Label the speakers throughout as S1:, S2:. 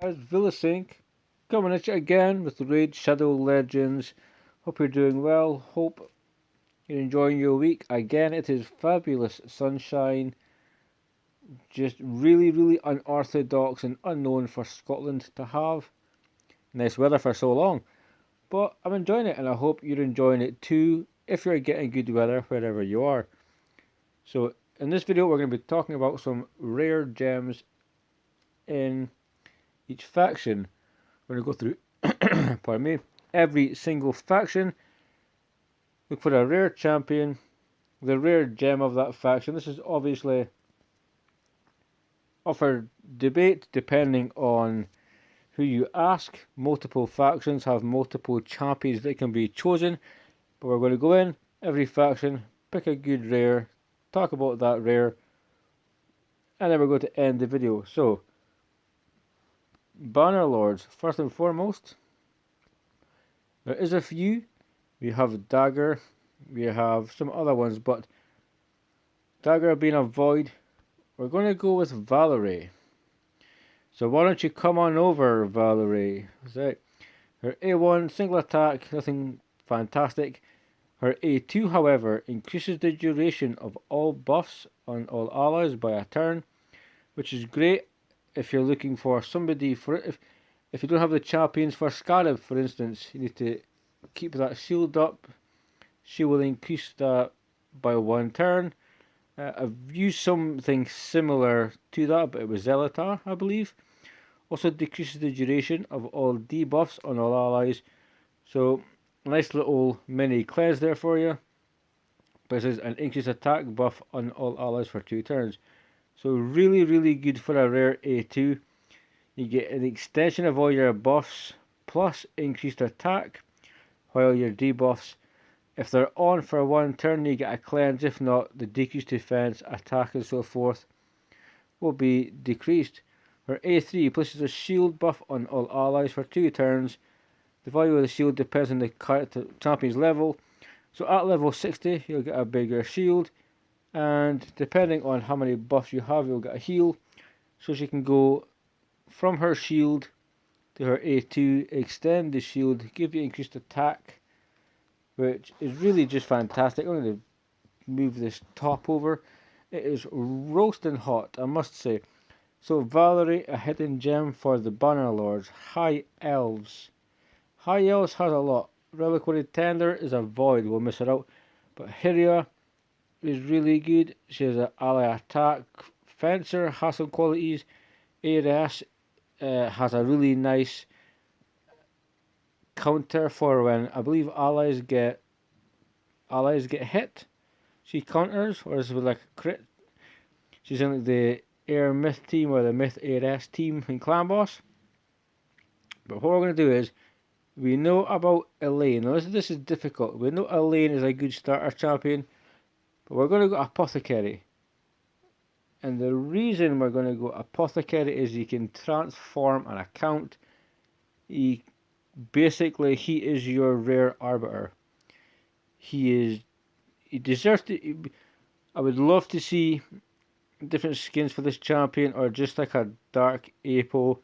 S1: Guys, Vilisink coming at you again with the Raid Shadow Legends. Hope you're doing well. Hope you're enjoying your week. Again, it is fabulous sunshine. Just really unorthodox and unknown for Scotland to have. Nice weather for so long. But I'm enjoying it and I hope you're enjoying it too if you're getting good weather wherever you are. So in this video we're going to be talking about some rare gems in each faction. We're going to go through, pardon me, every single faction. Look for a rare champion, the rare gem of that faction. This is obviously up for debate depending on who you ask. Multiple factions have multiple champions that can be chosen, but we're going to go in every faction, pick a good rare, talk about that rare, and then we're going to end the video. So, Banner Lords, first and foremost. There is a few. We have Dagger, we have some other ones, but Dagger being a void, we're going to go with Valerie. So why don't you come on over, Valerie? So her A1 single attack, nothing fantastic. Her A2, however, increases the duration of all buffs on all allies by a turn, which is great if you're looking for somebody for it. If you don't have the champions for Scarab, for instance, you need to keep that shield up. She will increase that by one turn. I've used something similar to that, but it was Zelatar, I believe. Also decreases the duration of all debuffs on all allies. So, nice little mini cleanse there for you. But it says an increased attack buff on all allies for 2 turns. So, really good for a rare A2. You get an extension of all your buffs plus increased attack, while your debuffs, if they're on for 1 turn, you get a cleanse. If not, the decreased defense, attack, and so forth will be decreased. Her A3 places a shield buff on all allies for 2 turns. The value of the shield depends on the character champion's level. So at level 60, you'll get a bigger shield, and depending on how many buffs you have, you'll get a heal. So she can go from her shield to her A2, extend the shield, give you increased attack, which is really just fantastic. I'm going to move this top over. It is roasting hot, I must say. So Valerie, a hidden gem for the Banner Lords. High Elves. High Elves has a lot. Reliquary Tender is a void, we'll miss it out. But Hyria is really good. She has an ally attack. Fencer has some qualities. ARS has a really nice counter for when I believe allies get hit. She counters, or is it like a crit? She's in like the Air Myth team or the Myth ARS team in Clan Boss. But what we're going to do is, we know about Elaine. Now this is difficult. We know Elaine is a good starter champion, but we're going to go Apothecary. And the reason we're going to go Apothecary is you can transform an account. Basically, he is your rare arbiter. He deserves to. I would love to see different skins for this champion, or just like a dark Apo,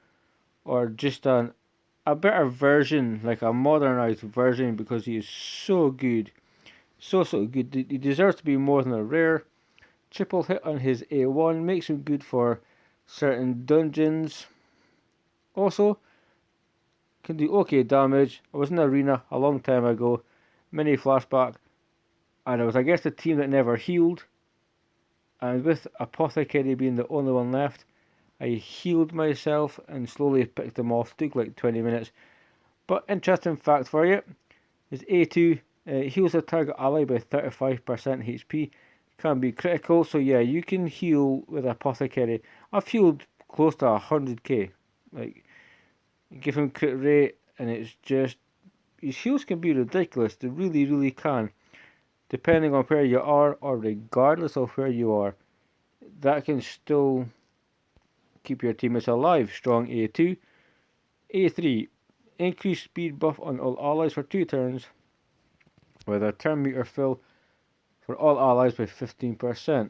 S1: or just a better version, like a modernized version, because he is so good. So good. He deserves to be more than a rare. Triple hit on his A1 makes him good for certain dungeons. Also, can do okay damage. I was in the arena a long time ago, mini flashback, and I was against a team that never healed. And with Apothecary being the only one left, I healed myself and slowly picked them off. Took like 20 minutes. But interesting fact for you, his A2 heals a target ally by 35% HP. Can be critical, so yeah, you can heal with Apothecary. I've healed close to 100k. Like, give him crit rate, and it's just, his heals can be ridiculous. They really can. Depending on where you are, or regardless of where you are, that can still keep your teammates alive. Strong A2. A3, increased speed buff on all allies for 2 turns, with a turn meter fill for all allies by 15%.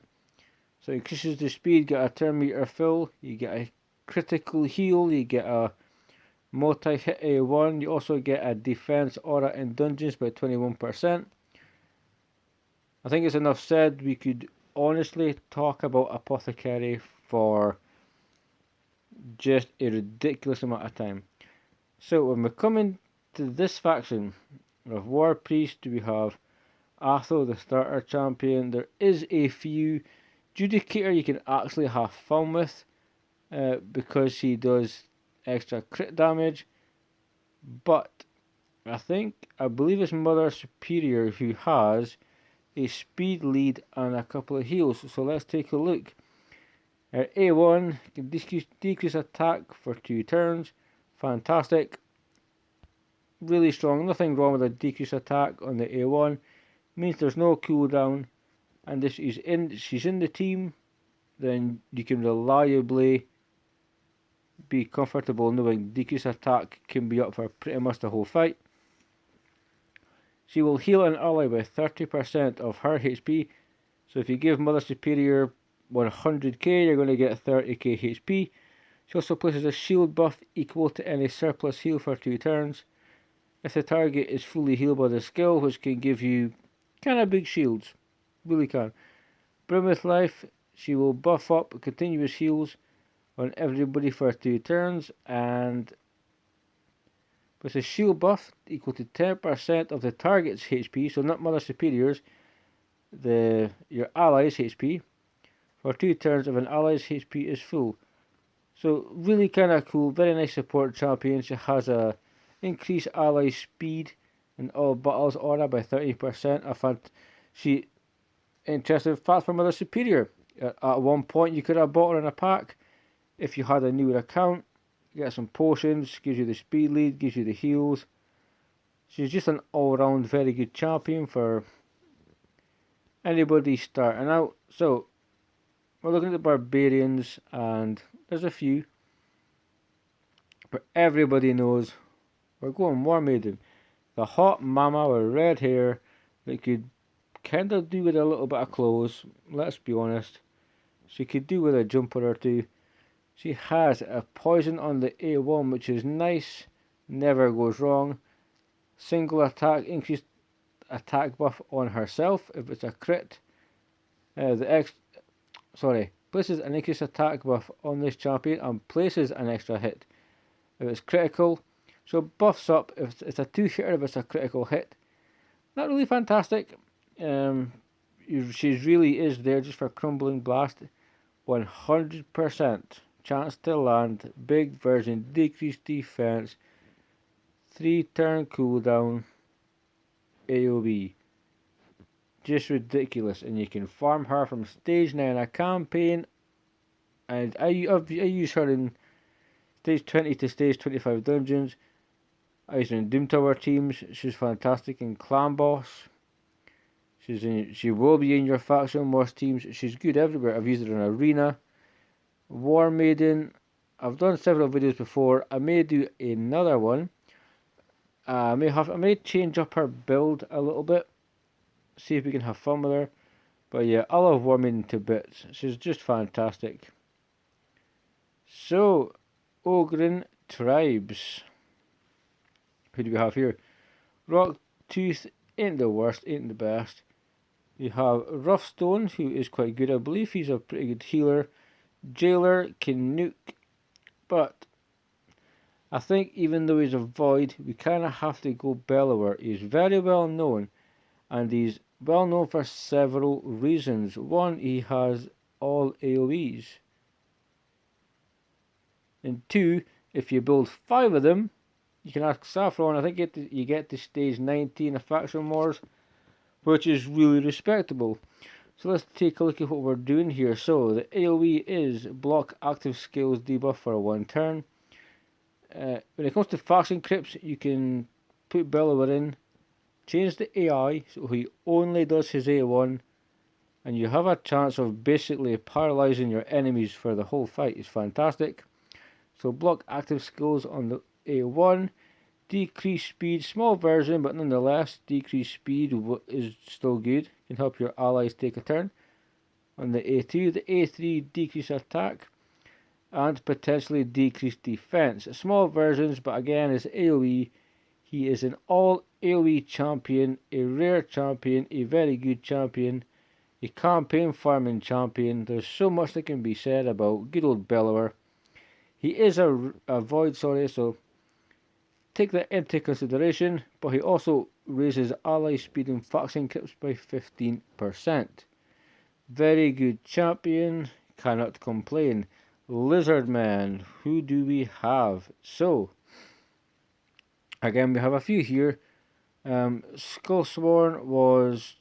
S1: So it increases the speed, get a turn meter fill, you get a critical heal, you get a multi-hit A1, you also get a defense aura in dungeons by 21%. I think it's enough said. We could honestly talk about Apothecary for just a ridiculous amount of time. So when we're coming to this faction of War Priest, we have Atho, the starter champion. There is a few. Judicator you can actually have fun with because he does extra crit damage. But I believe it's Mother Superior who has a speed lead and a couple of heals. So let's take a look. A1 can decrease attack for 2 turns. Fantastic. Really strong. Nothing wrong with a decrease attack on the A1. Means there's no cooldown. And if she's in the team, then you can reliably be comfortable knowing decrease attack can be up for pretty much the whole fight. She will heal an ally by 30% of her HP. So if you give Mother Superior 100k, you're going to get 30k HP. She also places a shield buff equal to any surplus heal for 2 turns. If the target is fully healed by the skill, which can give you kind of big shields. Really can. Brim with Life, she will buff up continuous heals on everybody for 2 turns, and with a shield buff equal to 10% of the target's HP, so not Mother Superior's, your ally's HP, for 2 turns if an ally's HP is full. So really kind of cool, very nice support champion. She has a increased ally speed in all battles aura by 30%. She interesting fact for Mother Superior. At one point you could have bought her in a pack. If you had a newer account, you get some potions, gives you the speed lead, gives you the heals. She's just an all-round very good champion for anybody starting out. So we're looking at the barbarians, and there's a few, but everybody knows we're going War Maiden, the hot mama with red hair that could kind of do with a little bit of clothes. Let's be honest, she could do with a jumper or two. She has a poison on the A1, which is nice, never goes wrong. Single attack, increased attack buff on herself if it's a crit. Places an increased attack buff on this champion and places an extra hit if it's critical. So buffs up if it's a 2-hitter if it's a critical hit. Not really fantastic. She really is there just for Crumbling Blast. 100% chance to land, big version, decreased defense, 3-turn cooldown, AoE. Just ridiculous, and you can farm her from stage 9 a campaign, and I use her in stage 20 to stage 25 dungeons. I use her in Doom Tower teams. She's fantastic in Clan Boss. She will be in your faction most teams. She's good everywhere. I've used her in Arena, War Maiden. I've done several videos before. I may do another one. I may change up her build a little bit. See if we can have fun with her. But yeah, I love War Maiden to bits. She's just fantastic. So, Ogryn Tribes. Who do we have here? Rocktooth ain't the worst, ain't the best. You have Roughstone, who is quite good. I believe he's a pretty good healer. Jailer can nuke, but I think even though he's a void, we kind of have to go Bellower. He's very well known, and he's well known for several reasons. One, he has all AoEs. And 2, if you build 5 of them, you can ask Saffron. I think you get to stage 19 of Faction Wars, which is really respectable. So let's take a look at what we're doing here. So the AoE is block active skills debuff for 1 turn. When it comes to faction crypts, you can put Bellower in, change the AI so he only does his A1, and you have a chance of basically paralyzing your enemies for the whole fight. It's fantastic. So block active skills on the A1, decrease speed, small version, but nonetheless, decrease speed is still good. Can help your allies take a turn. On the A2, the A3 decrease attack. and potentially decreased defense. Small versions, but again, it's AoE. He is an all AoE champion, a rare champion, a very good champion, a campaign farming champion. There's so much that can be said about good old Bellower. He is a void, so take that into consideration, but he also raises ally speed and faction clips by 15%. Very good champion, cannot complain. Lizardman, who do we have? So, again, we have a few here. Skullsworn was,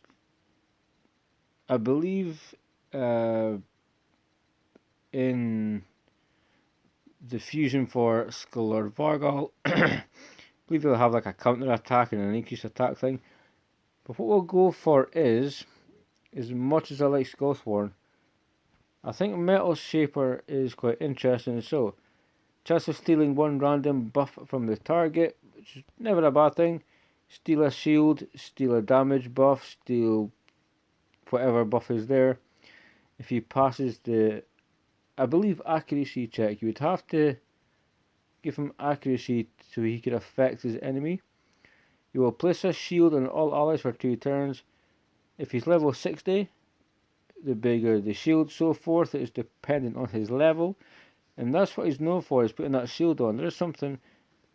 S1: I believe, in the fusion for Skull Vargal. I believe he'll have like a counter attack and an increased attack thing. But what we'll go for is, as much as I like Skullsworn, I think Metal Shaper is quite interesting. So, chance of stealing one random buff from the target, which is never a bad thing. Steal a shield, steal a damage buff, steal whatever buff is there. If he passes the, I believe, accuracy check, you would have to give him accuracy so he could affect his enemy. You will place a shield on all allies for 2 turns. If he's level 60, the bigger the shield, so forth. It is dependent on his level. And that's what he's known for, is putting that shield on. There is something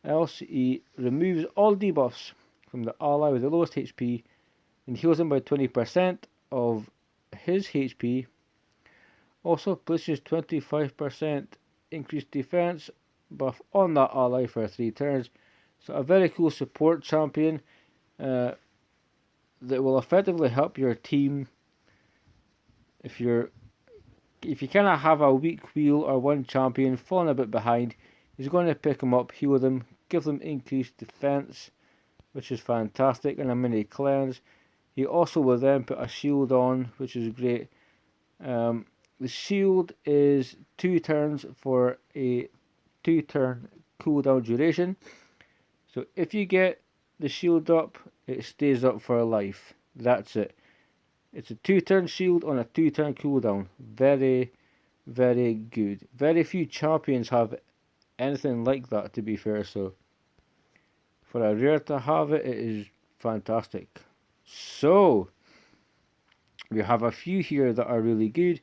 S1: else. He removes all debuffs from the ally with the lowest HP and heals him by 20% of his HP. Also places 25% increased defense buff on that ally for 3 turns. So a very cool support champion that will effectively help your team. If you kind of have a weak wheel or one champion falling a bit behind, he's going to pick them up, heal them, give them increased defense, which is fantastic, and a mini cleanse. He also will then put a shield on, which is great. The shield is 2 turns for a 2-turn cooldown duration. So if you get the shield up, it stays up for life. That's it. It's a 2-turn shield on a 2-turn cooldown. Very, very good. Very few champions have anything like that, to be fair. So for a rare to have it, it is fantastic. So we have a few here that are really good.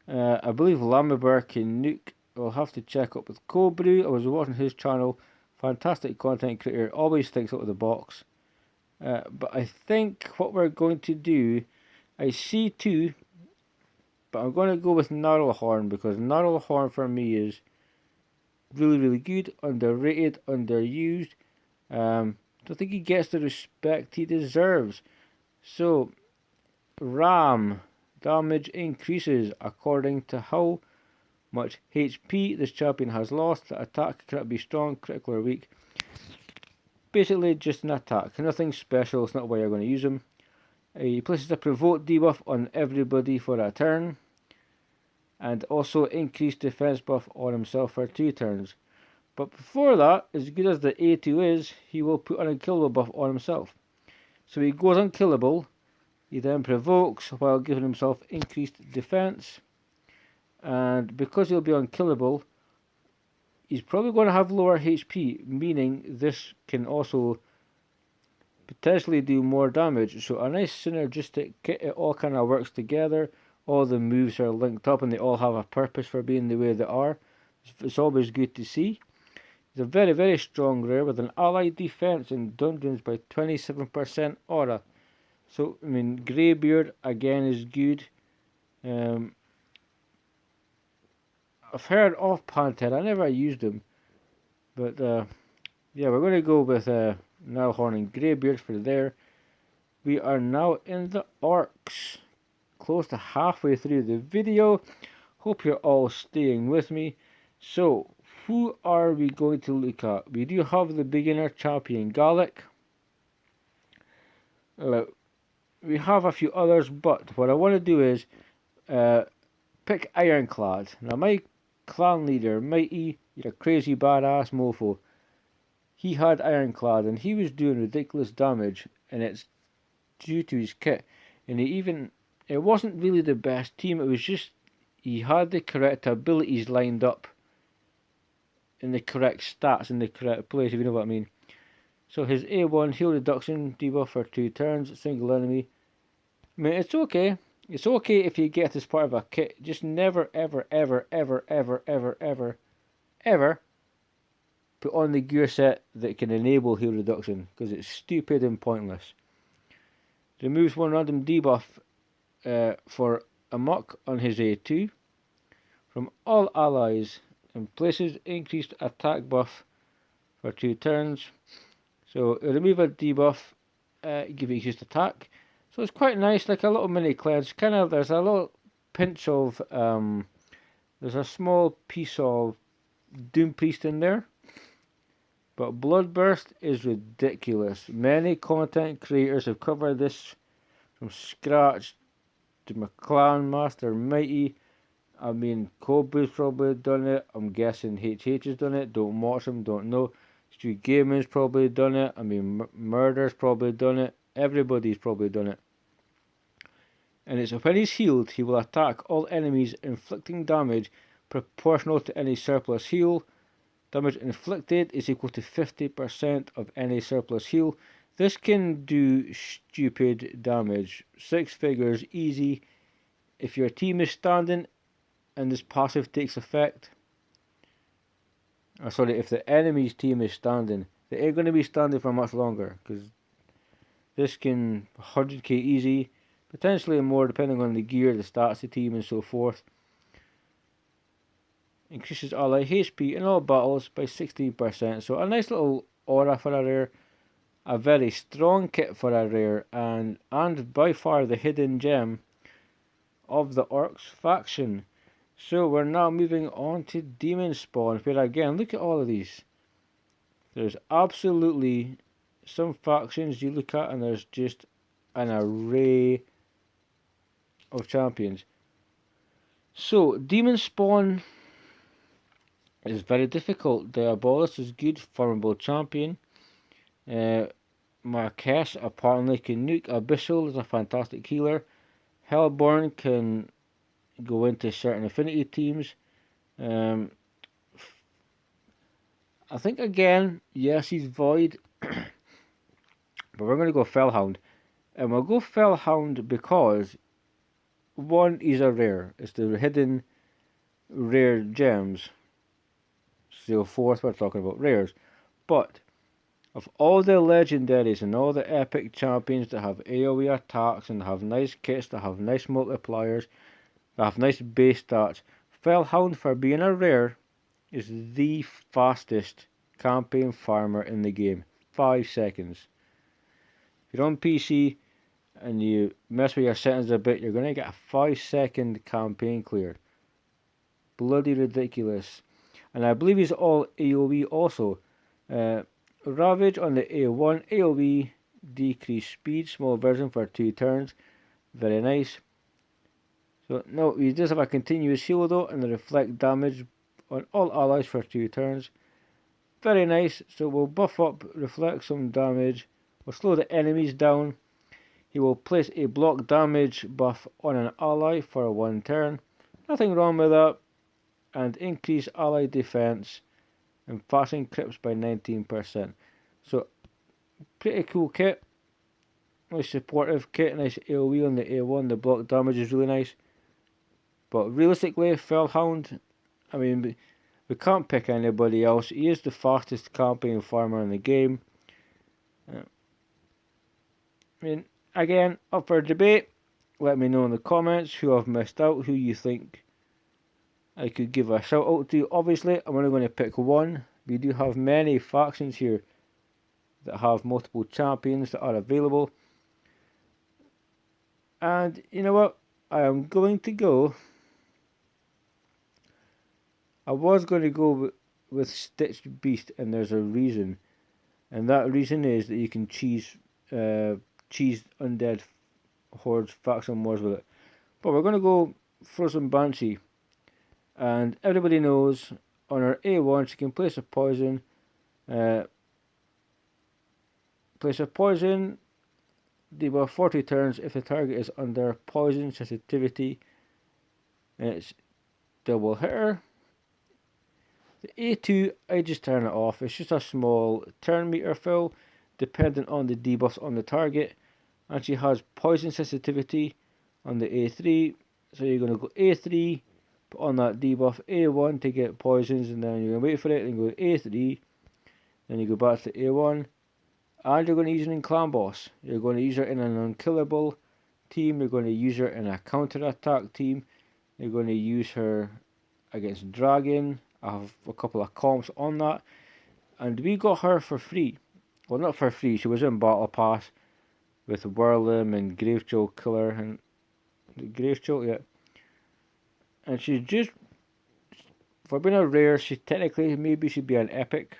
S1: I believe Lammerberg can nuke. I'll have to check up with Cobrew. I was watching his channel. Fantastic content creator. Always thinks out of the box. But I think what we're going to do, I see 2, but I'm going to go with Gnarlhorn, because Gnarlhorn for me is really, really good. Underrated, underused. Don't think he gets the respect he deserves. So, Ram. Damage increases according to how much HP this champion has lost. The attack cannot be strong, critical or weak. Basically just an attack. Nothing special, it's not why you're going to use him. He places a provoke debuff on everybody for a turn. And also increased defense buff on himself for 2 turns. But before that, as good as the A2 is, he will put an unkillable buff on himself. So he goes unkillable. He then provokes while giving himself increased defense. And because he'll be unkillable, he's probably going to have lower HP, meaning this can also potentially do more damage. So a nice synergistic kit. It all kind of works together. All the moves are linked up and they all have a purpose for being the way they are. It's always good to see. He's a very, very strong rare with an allied defense in dungeons by 27% aura. So, I mean, Greybeard again is good. I've heard of Panther. I never used him. But, yeah, we're going to go with Gnarlhorn and Greybeard for there. We are now in the orcs. Close to halfway through the video. Hope you're all staying with me. So, who are we going to look at? We do have the beginner champion Gallic. We have a few others, but what I want to do is pick Ironclad. Now my clan leader, Mighty, you're a crazy badass mofo. He had Ironclad and he was doing ridiculous damage, and it's due to his kit. And it wasn't really the best team, it was just he had the correct abilities lined up in the correct stats, in the correct place, if you know what I mean. So his A1 heal reduction debuff for 2 turns, single enemy. I mean, it's okay. It's okay if you get this part of a kit. Just never, ever, ever, ever, ever, ever, ever, ever put on the gear set that can enable heal reduction, because it's stupid and pointless. Removes one random debuff for a muck on his A2 from all allies and places increased attack buff for 2 turns. So remove a debuff, give it increased attack. So it's quite nice, like a little mini cleanse. Kind of, there's a little pinch of, there's a small piece of Doom Priest in there. But Bloodburst is ridiculous. Many content creators have covered this from scratch to McClan, Master Mighty. I mean, Kobu's probably done it. I'm guessing HH has done it. Don't watch him, don't know. Street Gaming's probably done it. I mean, Murder's probably done it. Everybody's probably done it. And it's when he's healed, he will attack all enemies, inflicting damage proportional to any surplus heal. Damage inflicted is equal to 50% of any surplus heal. This can do stupid damage. 6 figures, easy. If your team is standing and this passive takes effect, if the enemy's team is standing, they ain't going to be standing for much longer, because this can 100k easy, potentially more depending on the gear, the stats of the team and so forth. Increases ally HP in all battles by 16%, so a nice little aura for a rare, a very strong kit for a rare, and by far the hidden gem of the Orcs faction. So we're now moving on to Demon Spawn, where again, look at all of these. There's absolutely some factions you look at and there's just an array of champions. So Demon Spawn is very difficult. Diabolus is good, formidable champion. Marquess apparently can nuke. Abyssal is a fantastic healer. Hellborn can go into certain affinity teams. I think again, yes, he's Void, but we're going to go Fellhound. And we'll go Fellhound because, one, he's a rare. It's the hidden rare gems. So fourth, we're talking about rares. But of all the legendaries and all the epic champions that have AoE attacks and have nice kits, that have nice multipliers, that have nice base stats, Fellhound, for being a rare, is the fastest campaign farmer in the game. 5 seconds. If you're on PC and you mess with your settings a bit, you're going to get a 5-second campaign cleared. Bloody ridiculous. And I believe he's all AoE also. Ravage on the A1, AoE, decreased speed, small version for 2 turns. Very nice. So, no, he does have a continuous heal though, and the reflect damage on all allies for 2 turns. Very nice. So we'll buff up, reflect some damage. We'll slow the enemies down. He will place a block damage buff on an ally for 1 turn. Nothing wrong with that. And increase ally defense and fasten crips by 19%. So, pretty cool kit. Nice supportive kit, nice AoE on the A1. The block damage is really nice. But realistically, Fellhound, I mean, we can't pick anybody else. He is the fastest campaign farmer in the game. I mean, again, up for debate. Let me know in the comments who I've missed out, who you think I could give a shout out to. Obviously, I'm only going to pick one. We do have many factions here that have multiple champions that are available. And you know what? I am going to go. I was going to go with Stitched Beast, and there's a reason. And that reason is that you can cheese Undead Hordes faction wars with it. But we're going to go Frozen Banshee. And everybody knows on her A1 she can place a poison. Place a poison, debuff 40 turns if the target is under poison sensitivity. And it's double hitter. The A2, I just turn it off. It's just a small turn meter fill, dependent on the debuffs on the target. And she has poison sensitivity on the A3. So you're going to go A3, put on that debuff A1 to get poisons, and then you're going to wait for it and go A3. Then you go back to A1. And you're going to use it in Clan Boss. You're going to use her in an unkillable team. You're going to use her in a counter-attack team. You're going to use her against Dragon. I have a couple of comps on that. And we got her for free. Well, not for free. She was in Battle Pass with Whirlim and Gravechill Killer. And Gravechill, yeah. And she's just, for being a rare, she technically maybe should be an epic.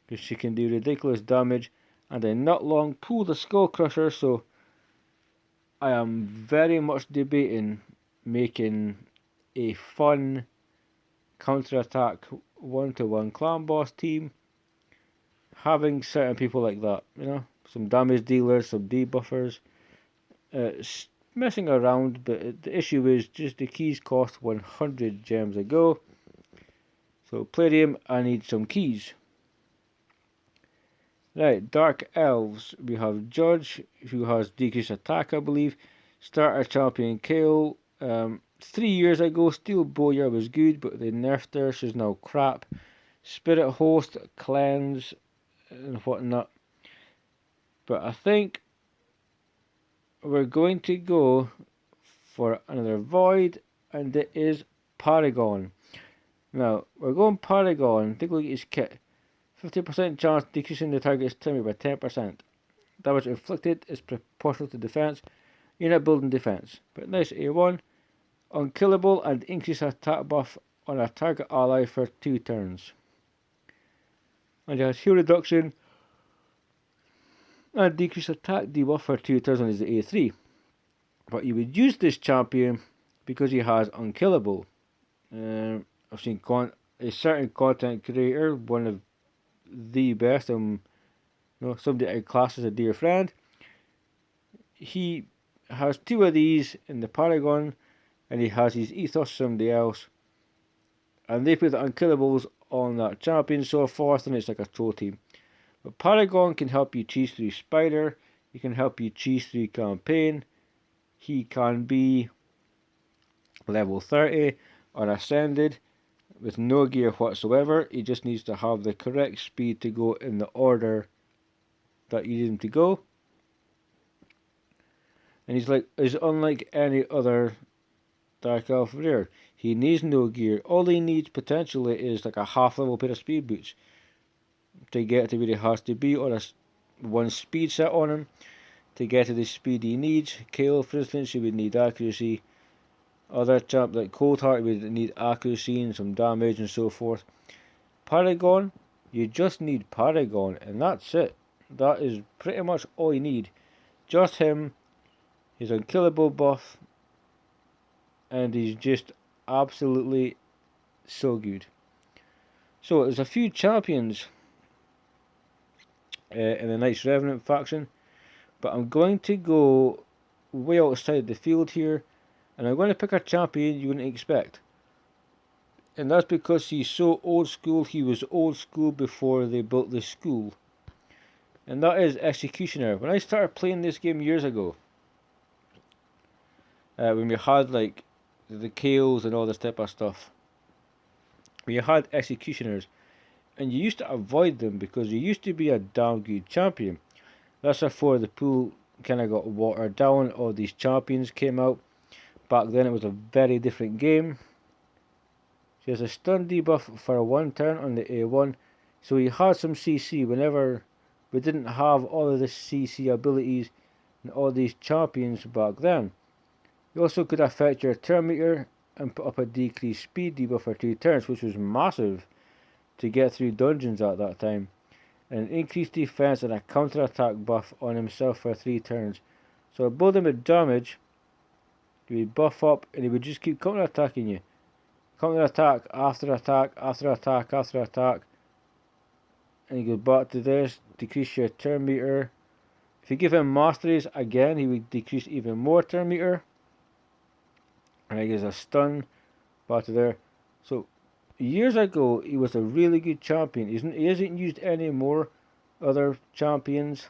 S1: Because she can do ridiculous damage. And then not long pull the Skull Crusher. So I am very much debating making a fun counter-attack 1-to-1 Clan Boss team. Having certain people like that, you know, some damage dealers, some debuffers, messing around, but the issue is just the keys cost 100 gems a go. So Palladium, I need some keys. Right, Dark Elves, we have Judge, who has decreased attack, I believe. Starter Champion Kale, 3 years ago, Steel Bowyer was good, but they nerfed her, she's now crap. Spirit Host, Cleanse, and whatnot. But I think we're going to go for another Void, and it is Paragon. Now, we're going Paragon. Take a look at his kit. 50% chance decreasing the target's timing by 10%. Damage inflicted is proportional to defense. Unit building defense. But nice A1. Unkillable and increase attack buff on a target ally for 2 turns. And it has heal reduction and decrease attack debuff for 2 turns on his A3. But you would use this champion because he has unkillable. I've seen a certain content creator, one of the best, somebody I class as a dear friend. He has 2 of these in the Paragon, and he has his Ethos somebody else. And they put the unkillables on that champion so forth, and it's like a troll team. But Paragon can help you cheese through Spider. He can help you cheese through Campaign. He can be level 30 or Ascended with no gear whatsoever. He just needs to have the correct speed to go in the order that you need him to go. And he's unlike any other Dark Elf rare. He needs no gear. All he needs potentially is like a half level pair of speed boots to get to where he has to be, or one speed set on him to get to the speed he needs. Kale, for instance, he would need accuracy. Other champ like Coldheart would need accuracy and some damage and so forth. Paragon, you just need Paragon, and that's it. That is pretty much all you need. Just him, his unkillable buff, and he's just absolutely so good. So there's a few champions in the Knights Revenant faction, but I'm going to go way outside the field here, and I'm going to pick a champion you wouldn't expect. And that's because he's so old school. He was old school before they built the school. And that is Executioner. When I started playing this game years ago, when we had like the Kales and all this type of stuff, we had Executioners, and you used to avoid them because they used to be a damn good champion. That's before the pool kind of got watered down. All these champions came out. Back then it was a very different game. She has a stun debuff for 1 turn on the A1, so he had some CC whenever we didn't have all of the CC abilities and all these champions back then. You also could affect your turn meter and put up a decreased speed debuff for 2 turns, which was massive to get through dungeons at that time. And an increased defense and a counter attack buff on himself for 3 turns. So I build him with damage, he would buff up and he would just keep counter attacking you. Counter attack after attack after attack after attack. And you go back to this, decrease your turn meter. If you give him masteries again, he would decrease even more turn meter. And he gives a stun back to there. So years ago, he was a really good champion. He isn't used anymore. Other champions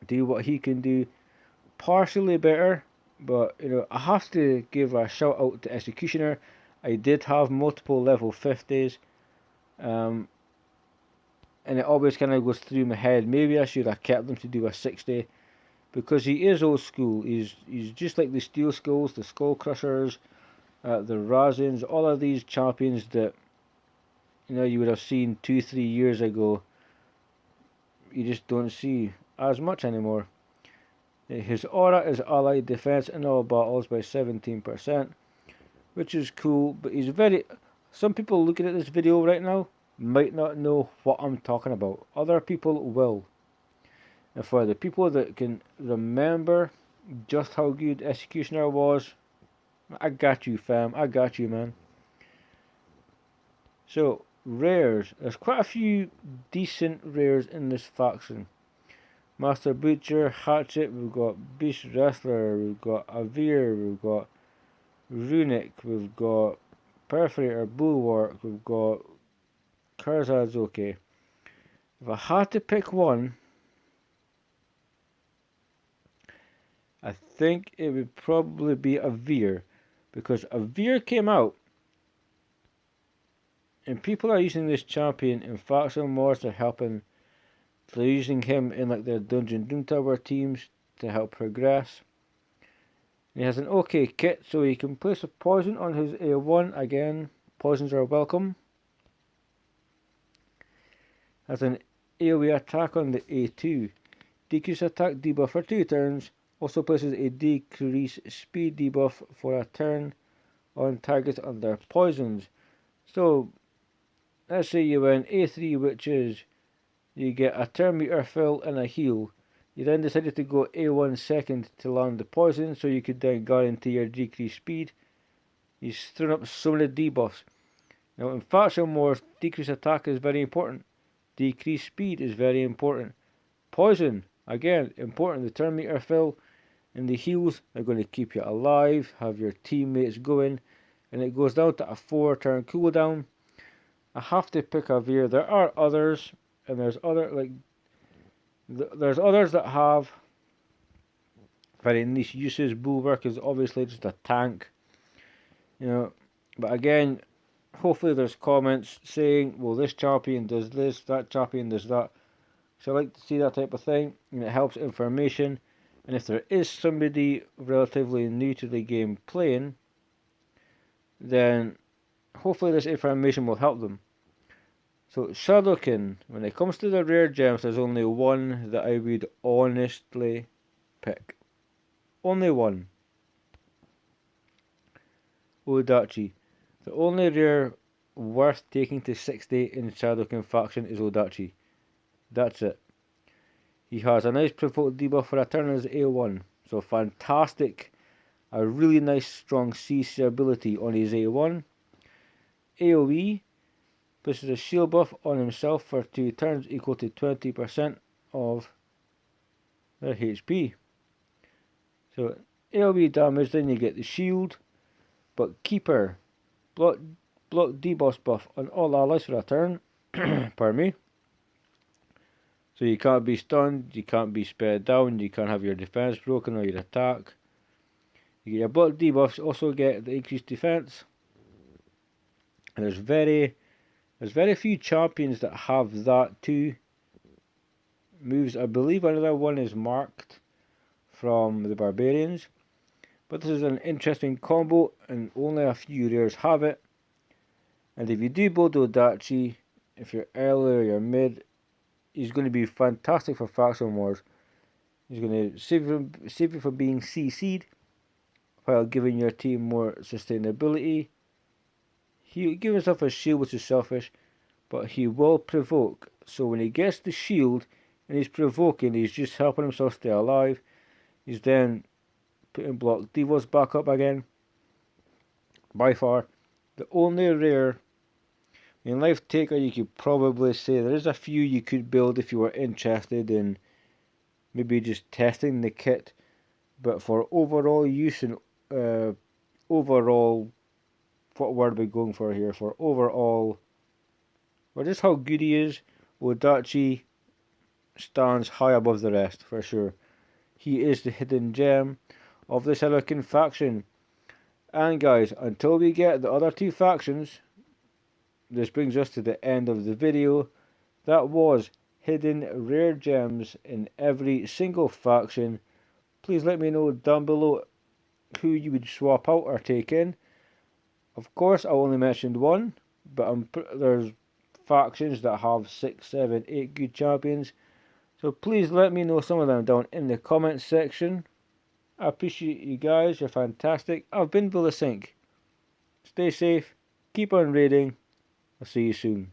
S1: do what he can do partially better, but I have to give a shout out to Executioner. I did have multiple level 50s, and it always kind of goes through my head. Maybe I should have kept them to do a 60, because he is old school. He's just like the Steel Skulls, the Skull Crushers, the Razins, all of these champions that you would have seen 2-3 years ago. You just don't see as much anymore. His aura is allied defense in all battles by 17%, which is cool, but he's very... Some people looking at this video right now might not know what I'm talking about. Other people will. And for the people that can remember just how good Executioner was, I got you, fam. I got you, man. So, rares. There's quite a few decent rares in this faction. Master Butcher, Hatchet, we've got Beast Wrestler, we've got Avir, we've got Runic, we've got Perforator, Bulwark, we've got Kurzad's okay. If I had to pick one, I think it would probably be Avir, because Avir came out and people are using this champion in faction wars. They're using him in like their Dungeon Doom Tower teams to help progress. He has an okay kit, so he can place a poison on his A1. Again, poisons are welcome. Has an AoE attack on the A2. Decrease attack debuff for 2 turns. Also places a decrease speed debuff for a turn on targets under poisons. So, let's say you win A3, which is you get a turn meter fill and a heal. You then decided to go A1 second to land the poison, so you could then guarantee your decreased speed. You've thrown up so many debuffs. Now in faction wars, decreased attack is very important. Decreased speed is very important. Poison, again, important. The turn meter fill and the heals are going to keep you alive, have your teammates going, and it goes down to a 4-turn cooldown. I have to pick Avir. There are others, and there's others that have very niche uses. Bulwark is obviously just a tank, but again, hopefully there's comments saying, well, this champion does this, that champion does that. So I like to see that type of thing, and it helps information. And if there is somebody relatively new to the game playing, then hopefully this information will help them. So Shadowkin, when it comes to the rare gems, there's only one that I would honestly pick. Only one. Odachi. The only rare worth taking to 60 in Shadowkin faction is Odachi. That's it. He has a nice provoke debuff for a turn as A1. So fantastic. A really nice strong CC ability on his A1. AoE places a shield buff on himself for 2 turns equal to 20% of their HP. So AoE damage, then you get the shield. But Keeper, block debuff buff on all allies for a turn. Pardon me. So you can't be stunned, you can't be sped down, you can't have your defense broken or your attack. You get your block debuffs, also get the increased defense. And there's very few champions that have that two moves. I believe another one is marked from the Barbarians. But this is an interesting combo, and only a few rares have it. And if you do build Odachi, if you're early or you're mid, he's going to be fantastic for faction wars. He's going to save you from being CC'd while giving your team more sustainability. He'll give himself a shield, which is selfish, but he will provoke. So when he gets the shield and he's provoking, he's just helping himself stay alive. He's then putting block devos back up again. By far, the only rare in Life Taker, you could probably say there is a few you could build if you were interested in maybe just testing the kit, but for overall use and overall what word are we going for here? For overall, or just how good he is, Odachi stands high above the rest, for sure. He is the hidden gem of the Silicon faction. And guys, until we get the other two factions, this brings us to the end of the video. That was hidden rare gems in every single faction. Please let me know down below who you would swap out or take in. Of course, I only mentioned one, but there's factions that have 6, 7, 8 good champions. So please let me know some of them down in the comments section. I appreciate you guys, you're fantastic. I've been Vilisink. Stay safe, keep on raiding. I'll see you soon.